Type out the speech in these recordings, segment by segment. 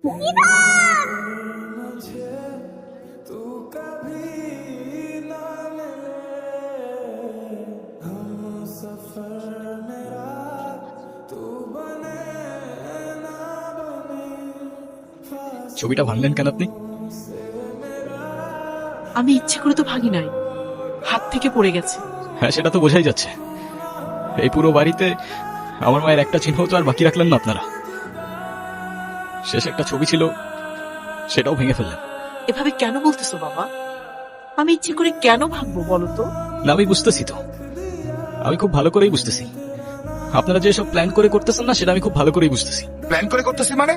Ivan! ছবিটা ভাঙলেন কেন আপনি? আমি ইচ্ছে করে তো ভাঙি নাই, হাত থেকে পড়ে গেছে। হ্যাঁ, সেটা তো বোঝাই যাচ্ছে। এই পুরো বাড়িতে আমার মায়ের একটা চিহ্ন তো আর বাকি রাখলেন না আপনারা। শেষ একটা ছবি ছিল, সেটাও ভেঙে ফেললেন। এভাবে কেন বলতেছো বাবা? আমি ইচ্ছে করে কেন ভাঙবো বলো তো? না, আমি বুঝতেছি তো, আমি খুব ভালো করেই বুঝতেছি। আপনারা যে সব প্ল্যান করে করতেছেন না, সেটা আমি খুব ভালো করেই বুঝতেছি। প্ল্যান করে করতেছি মানে?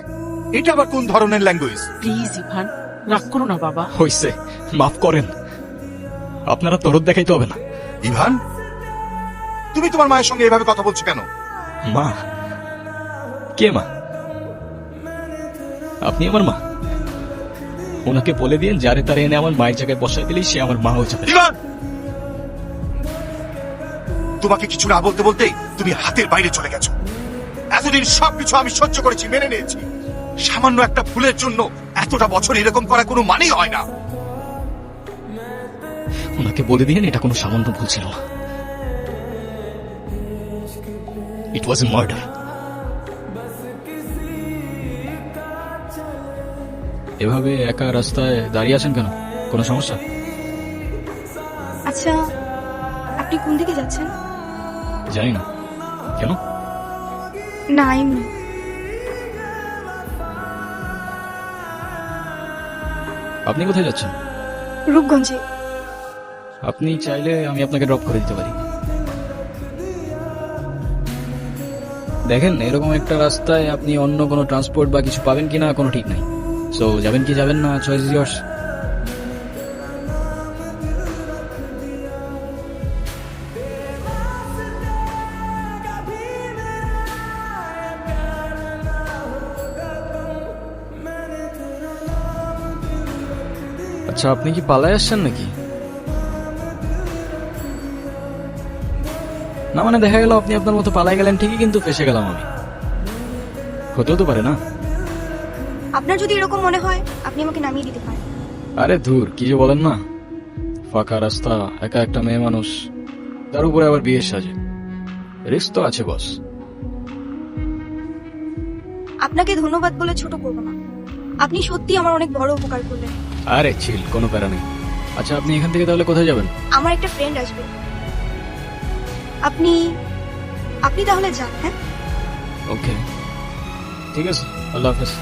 এটা আবার কোন ধরনের ল্যাঙ্গুয়েজ? প্লিজ ইভান, রাগ করো না বাবা। হইছে, মাফ করেন। আপনারা তরদ দেখাইতে হবে না। ইভান, তুমি তোমার মায়ের সঙ্গে এভাবে কথা বলছো কেন? মা? কে মা? আপনি আমার মা? ওনাকে বলে দিন, যারে তারে এনে আমার মায়ের জায়গায় বসাই দিলেই সে আমার মা হয়ে যাবে। ইভান, তোমাকে কিছু না বলতে বলতেই তুমি হাতের বাইরে চলে গেছো। এতদিন সবকিছু আমি সহ্য করেছি, মেনে নিয়েছি। সামান্য একটা ভুলের জন্য এতটা বছর এরকম করা কোনো মানেই হয় না। ওনাকে বলে দিন এটা কোনো সামান্য ভুল ছিল না। ইট ওয়াজ এ মার্ডার। এভাবে একা রাস্তায় দাঁড়িয়ে আছেন কেন? কোনো সমস্যা? আচ্ছা, আপনি কোন দিকে যাচ্ছেন? জানি না। কেন? না, এমনি। আপনি কোথায় যাচ্ছেন? রূপগঞ্জে। আপনি চাইলে আমি আপনাকে ড্রপ করে দিতে পারি। দেখেন, এরকম একটা রাস্তায় আপনি অন্য কোনো ট্রান্সপোর্ট বা কিছু পাবেন কিনা কোনো ঠিক নাই। সো যাবেন কি যাবেন না, চয়েস ইজ ইয়ার্স। আচ্ছা, আপনি কি পালায় আসছেন নাকি? না মানে, দেখা গেল আপনি আপনার মতো পালাই গেলেন ঠিকই, কিন্তু ফেসে গেলাম আমি। হতেও তো পারে না? আপনার যদি এরকম মনে হয়, আপনি আমাকে নামিয়ে দিতে পারেন। আরে ধুর, কি যে বলেন না। ফাঁকা রাস্তা, একা একটা মেয়ে মানুষ, তার উপরে আবার বিয়ের সাজে। রিস্ক তো আছে বস। আপনাকে ধন্যবাদ বলে ছোট করবো না। আপনি সত্যি আমার অনেক বড় উপকার করলেন। আরে চিল, কোনো প্যারা নেই। আচ্ছা, আপনি এখান থেকে তাহলে কোথায় যাবেন? আমার একটা ফ্রেন্ড আসবে। আপনি আপনি তাহলে যান। হ্যাঁ, ওকে, ঠিক আছে, আল্লাহ হাফেজ।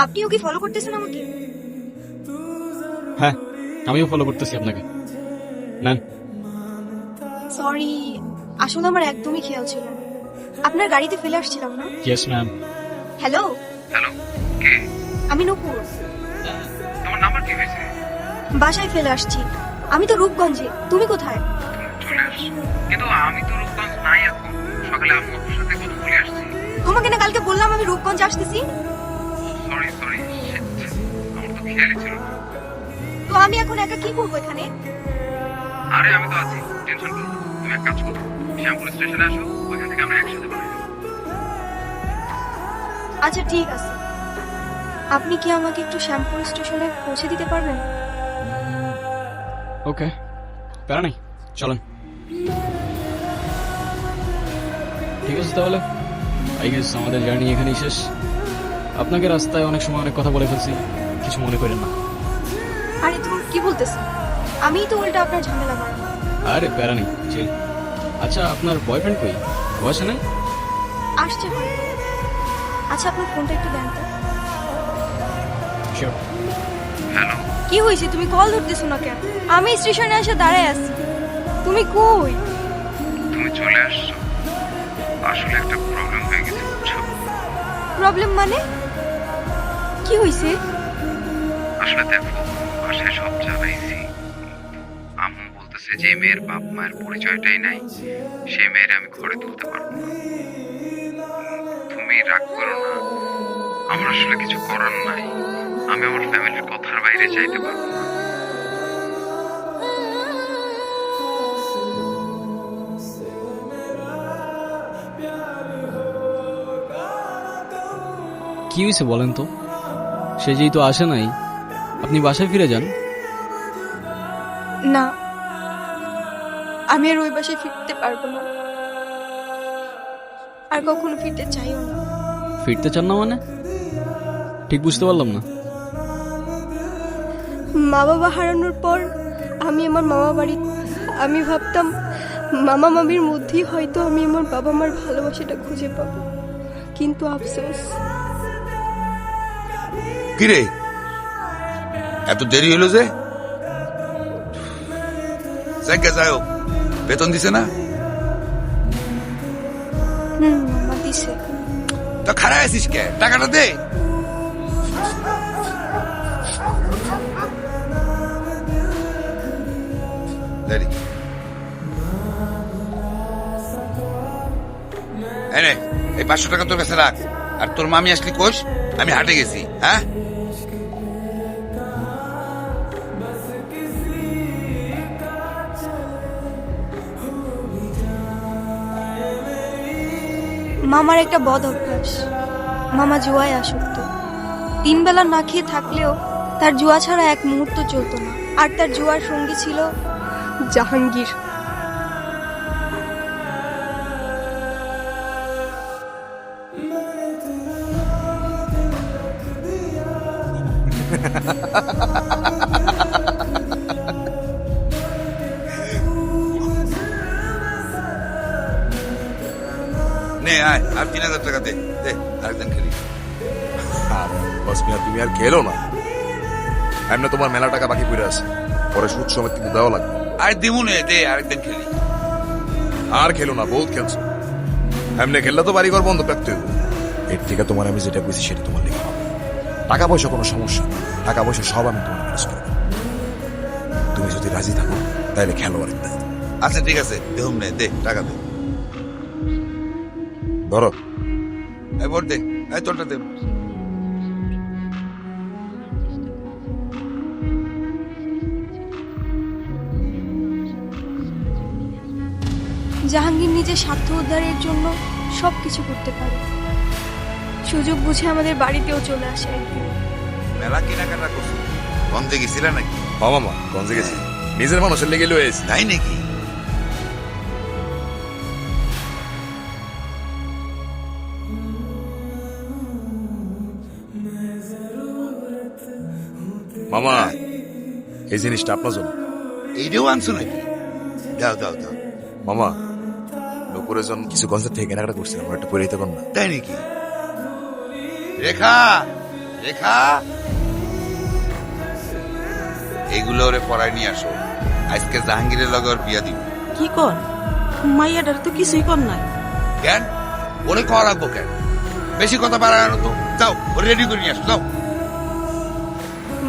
আপনিও কি ফলো করতেছেন আমাকে? হ্যাঁ, আমিও ফলো করতেছি আপনাকে। নেন। সরি, আসলে আমার একদমই খেয়াল ছিল না। আপনার গাড়িতে ফেলে আসছিলাম না? Yes ma'am. হ্যালো, হ্যালো, কে? আমি নূপুর। তোমার নাম্বার কি হয়েছে? বাসায় ফেলে আসছি। আমি তো রূপগঞ্জে। তুমি কোথায়? চলে আসছো, কিন্তু আমি তো রূপগঞ্জ নাই এখন। সকালে আম্মু আপুর সাথে কথা বলে আসছি। তোমাকে না কালকে বললাম আমি রূপগঞ্জে আসতেছি। সরি সরি, আমার তো খেয়ালই ছিল না। তো আমি এখন একা কি করবো এখানে? আরে আমি তো আছি, টেনশন করো না। তুমি এক কাজ করো, শ্যামপুর স্টেশনে আসো, ওইখান থেকে আমরা একসাথে বের হবো। আচ্ছা ঠিক আছে। আপনি কি আমাকে একটু শ্যামপুর স্টেশনে পৌঁছে দিতে পারবেন? ওকে, প্যারা নেই, চলেন। ঠিক আছে তাহলে, আই গেস আমাদের জার্নি এখানেই শেষ। আপনাকে রাস্তায় অনেক সময় অনেক কথা বলে ফেলছি, কিছু মনে করেন না। আরে তুমি কি বলতেছ? আমিই তো উল্টা আপনার ঝামেলা বাড়াবো। আরে প্যারা নেই, চিল। আচ্ছা, আপনার বয়ফ্রেন্ড কই? ও আসে নাই? আসছে হয়তো। আচ্ছা, আপনার ফোনটা একটু দেন তো। শিওর। হ্যালো, কি হয়েছে, তুমি কল ধরতেছো না কেন? আমি স্টেশনে এসে দাঁড়ায় আছি। তুমি কই? তুমি চলে আসছো। আসলে একটা প্রবলেম হয়ে গেছে, বুঝছো? প্রবলেম মানে? কি হয়েছে? আসলে দেখো, বাসায় সব জানাইছি। আম্মু বলতেছে যে মেয়ের বাপ মায়ের পরিচয়টাই নাই, সেই মেয়ের আমি ঘরে তুলতে পারবো না। তুমি রাগ করো না, আমার আসলে কিছু করার নাই। আমি আমার ফ্যামিলির কথার বাইরে চাইতে পারবো না। কি হয়েছে বলেন তো? সে যেহেতু আসে নাই, আপনি বাসায় ফিরে যান। না, আমি আর ওই বাসায় ফিরতে পারবো না, আর কখনো ফিরতে চাইও না। ফিরতে চান না মানে? ঠিক বুঝতে পারলাম না। মা বাবা হারানোর পর আমি আমার মামা বাড়ি, আমি ভাবতাম মামা মামির মধ্যেই হয়তো আমি আমার বাবা মার ভালোবাসাটা খুঁজে পাবো, কিন্তু আফসোস। কিরে এত দেরি হলো যে? যাকে যাই হোক, বেতন দিছে না? মামা দিছে। তো খারাপ আছিস কে? টাকাটা দে। দেরি। এই নে, এই 500 টাকা তোর কাছে রাখ। আর তোর মামি আসলি কোষ? আমি হাটে গেছি। হ্যাঁ, মামার একটা বদ অভ্যাস, মামা জুয়ায় আসক্ত। 3 বেলা না খেয়ে থাকলেও তার জুয়া ছাড়া এক মুহূর্ত চলতো না, আর তার জুয়ার সঙ্গী ছিল জাহাঙ্গীর। নে আয়, আর 3000 টাকা দে। দে, আরেকদিন খেলি। বাস মিয়া, তুমি আর খেলো না। এমনি তোমার মেলা টাকা বাকি পড়ে আছে, পরে সুদ সমেত কিন্তু দেওয়া লাগবে। আর দিমু নে, দে আরেকদিন খেলি। আর খেলো না, বহুত খেলছো। এমনি খেললে তো বাড়িঘর বন্ধ রাখতে হইব। এর থেকে তোমার আমি যেটা বুঝি সেটা তোমার লেগে হবে। টাকা পয়সা কোনো সমস্যা না, টাকা পয়সা সব আমি তোমার ম্যানেজ করবো। তুমি যদি রাজি থাকো তাহলে খেলো আরেকটা। আচ্ছা ঠিক আছে, দেহুম নে, দে টাকা দে। ধরো। এই ভোট দে, এই তোরটা দে। জাহাঙ্গীর নিজের স্বার্থ উদ্ধারের জন্য সবকিছু করতে পারে। সুযোগ বুঝে আমাদের বাড়িতেও চলে আসে একদিন। মেলা কেনাকাটা করছো? গন্ধে গেছিলে নাকি? মামা গঞ্জে গেছি, নিজের মানুষের লেগে লয়েছি। তাই নাকি? মামা, এই জিনিসটা আপনার জন্য। এইটাও আনছো নাকি? দাও দাও দাও। মামা, নুপুরের জন্য কিছু কনসার্ট থেকে কেনাকাটা করছিলাম, একটা পরে দিতে পারো না? তাই নাকি? রেখা, রেখা, এইগুলো ওরে পড়ায় নিয়ে আসো। আজকে জাহাঙ্গীরের লগে ওর বিয়া দিব। কি কর? মাইয়াটার তো কিছুই কর নাই। কেন ওরে কর রাখবো কেন? বেশি কথা বাড়ানো তো। যাও, ওরে রেডি করে নিয়ে আসো, যাও।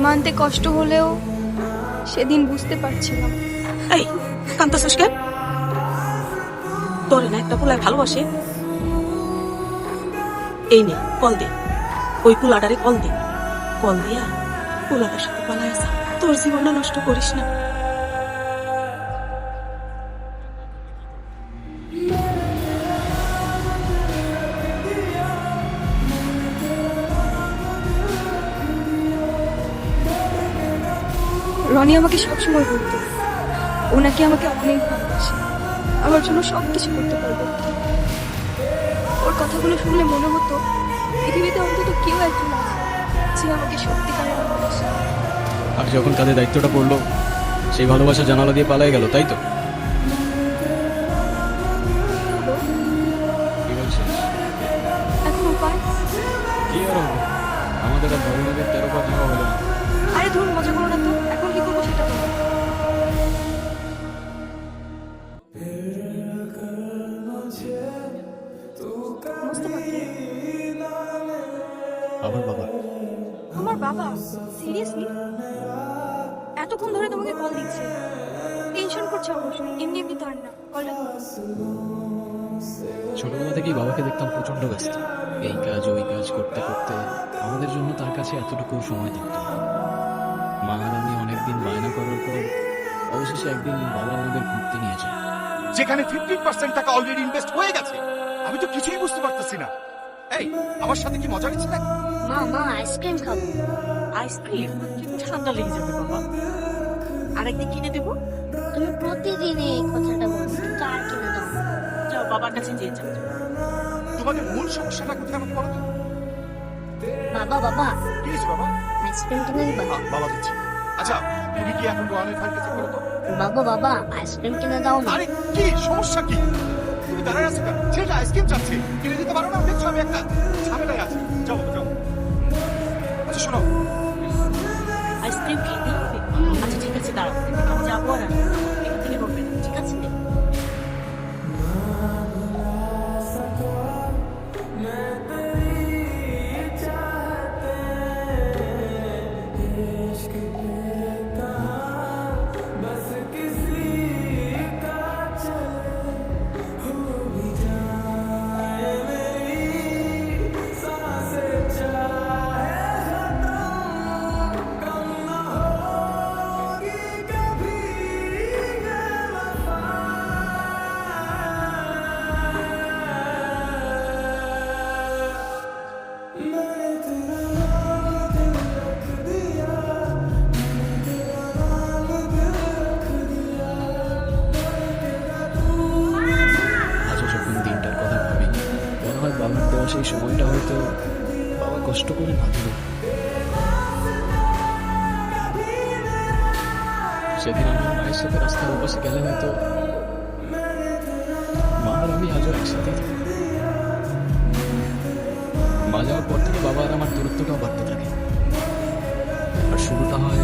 মানতে কষ্ট হলেও সেদিন বুঝতে পারছিলাম। এই কান্তাছিস কেন? তোরে না একটা পোলায় ভালোবাসে। এই নে কল দে, ওই পোলাটারে কল দে। কল দিয়া পোলাটার সাথে পালায় আসা, তোর জীবনটা নষ্ট করিস না। রনি আমাকে সবসময় বলতো ও নাকি আমাকে অনেক ভালোবাসে, আমার জন্য সবকিছু করতে পারবে। ওর কথাগুলো শুনলে মনে হতো পৃথিবীতে অন্তত কেউ একজন আছে যে আমাকে সত্যিকারে ভালোবাসে। আর যখন তাদের দায়িত্বটা পড়লো, সেই ভালোবাসা জানালা দিয়ে পালাই গেল, তাই তো? কি বলছিস? এখন উপায়? কি আর হবে? আমাদের আর ভবনের 13 পার যাওয়া হলো না। আরে ধরুন, মজা করো না তো। এখন কি করবো সেটা বলো। মোস্তফা কে? আমার বাবা। আমার বাবা? সিরিয়াসলি? এতক্ষণ ধরে তোমাকে কল দিচ্ছে। টেনশন করছে অবশ্যই, এমনি এমনি তো আর না। কলটা ধরো। ছোটবেলা থেকেই বাবাকে দেখতাম প্রচন্ড ব্যস্ত, এই কাজ ওই কাজ করতে করতে আমাদের জন্য তার কাছে এতটুকু সময় থাকতো না। মা আর আমি অনেকদিন বায়না করার পর অবশেষে একদিন বাবা আমাদের ঘুরতে নিয়ে যায়। যেখানে 50% টাকা অলরেডি ইনভেস্ট হয়ে গেছে, আমি তো কিছুই বুঝতে পারতেছি না। এই, আমার সাথে কি মজা নিচ্ছে নাকি? মা মা আইসক্রিম খাবো। আইসক্রিম ঠান্ডা লেগে যাবে বাবা, আরেকদিন কিনে দেবো। তুমি প্রতিদিন এই কথাটা বলো, কিন্তু আর কিনে দাও না। যাও বাবার কাছে দিয়ে যাও। তোমাদের মূল সমস্যাটা কোথায় আমাকে বলো তো? বাবা বাবা কি হয়েছে বাবা? আইসক্রিম কিনে দিবা? বাবা দিচ্ছি। আচ্ছা তুমি কি এখন রোহানের ফাইলটা চেক করো তো? বাবা বাবা আইসক্রিম কিনে দাও না। আরে কি সমস্যা কি? তুমি দাঁড়ায় আছো কেন? ছেলেটা আইসক্রিম চাচ্ছে, কিনে দিতে পারো না? দেখছো আমি একটা ঝামেলায় আছি। যাও বাবা, যাও। আচ্ছা শোনো, আইসক্রিম খেতে হবে? আচ্ছা ঠিক আছে, দাঁড়াও, আমি যাবো আর আসবো। এখান থেকে করবে না, ঠিক আছে? আজও যখন দিনটার কথা ভাবি, মনে হয় বাবার দেওয়া সেই সময়টা হয়তো বাবা কষ্ট করে না দিল। সেদিন আমি মায়ের সাথে রাস্তার ওপাশে গেলে হয়তো মা আর আমি আজও একসাথে থাকি। মা যাওয়ার পর থেকে বাবা আর আমার দূরত্বটাও বাড়তে থাকে, আর শুরুটা হয়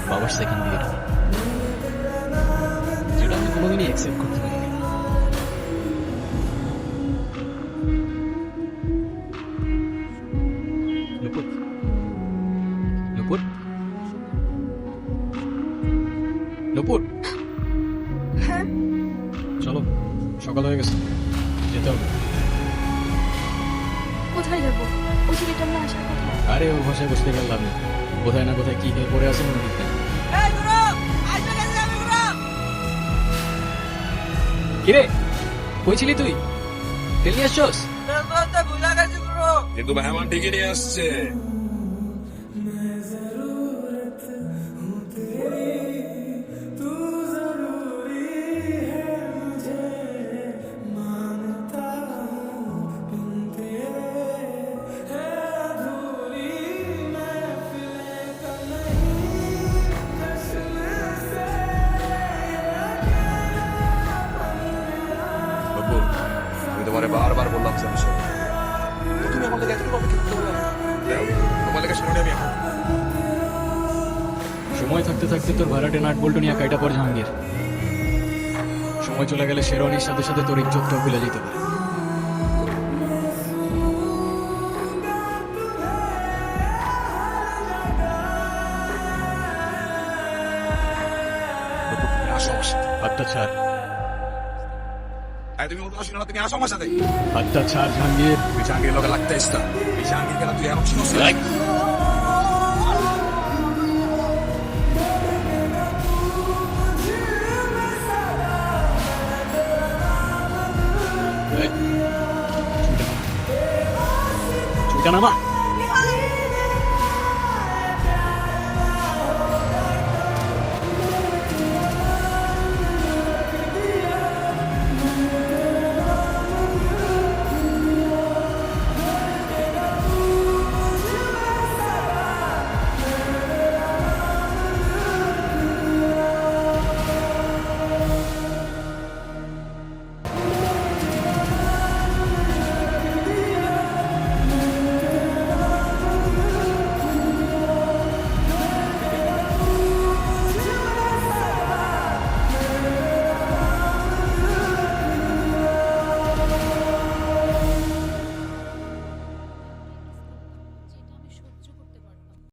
বাবার সেকেন্ড বিয়েটা, যেটা আমি কোনোদিনই অ্যাকসেপ্ট করতে পারিনি। নুপুর, নুপুর, নুপুর, হ্যাঁ চলো, সকাল হয়ে গেছে, যেতে হবে। কোথায় যাবো? ওই ছেলেটা নিয়ে আসার কথা। আরে ওর ভাষায় বসতে গেলে লাভ নেই, কোথায় না কোথায় কি হয়ে পড়ে আছে মনে দিতে। কিরে, কই ছিলি তুই? তেল নিয়ে আসছস? কিন্তু মেহমান ঠিকই নিয়ে আসছে। বাবু, আমি তোমারে বারবার বললাম যে আমি সব তুমি আমার লেগে এতটুকু অপেক্ষা করতে বললাম। তোমার লেগে শুনে আমি এখন সময় থাকতে থাকতে তোর ভাড়াটে নাট বল্টু নিয়ে কাইটা পর জাহাঙ্গীর। সময় চলে গেলে শেরওয়ানির সাথে সাথে তোর ইজ্জতটাও ভুলে যেতে পারে। আসো আমার সাথে। হাতটা ছাড়, তুমি বলতে পারছো না, তুমি আসো আমার সাথে। হাতটা ছাড় জাহাঙ্গীর। তুই জাহাঙ্গীর লোকে লাগতে ইস্তা, এই জাহাঙ্গীর কেন তুই এমন চিনস না? ছুটা নামা।